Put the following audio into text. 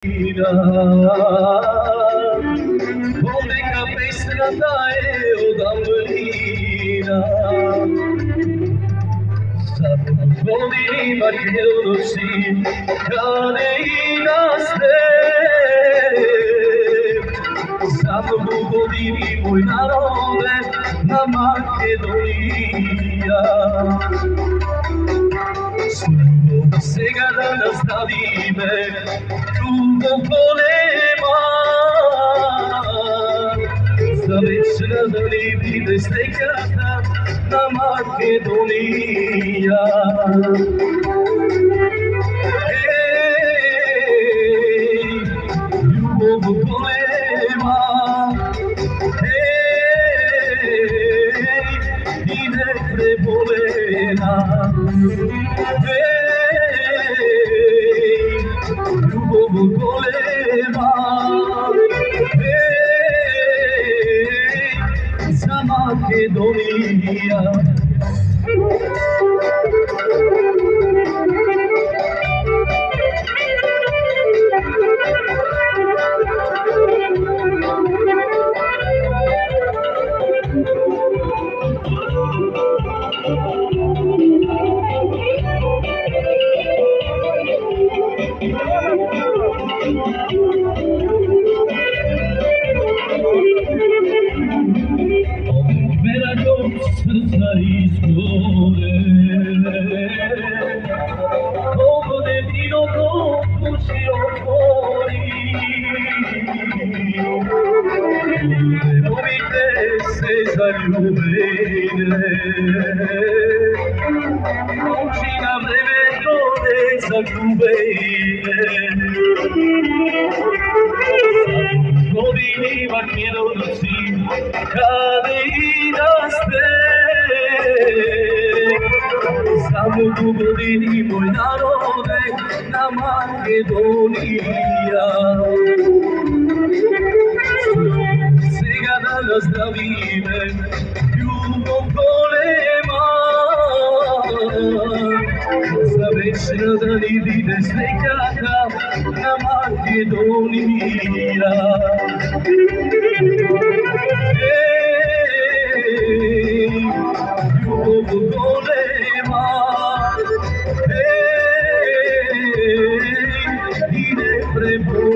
Neka pesna daje od Amblina. Sad godinima noći kane i naste. Sad godini moj narode na Makedonija. Slugo сега да наставиме любов голема, за вечна да ни биде стеката на Македония. Любов голема, и не преболена. Любов голема, за Македония. Srca izgore, ovo nevino duši otvori. Volite se zaljubene, oči na vreme tode zagubene. Godinima kjeroci, kade i raste. Samo tu godini moj narode na Makedonija. Сега да наздравиме любов голема, за вечна да ни биде слеката на Македонија. Любов голема, и не преболена.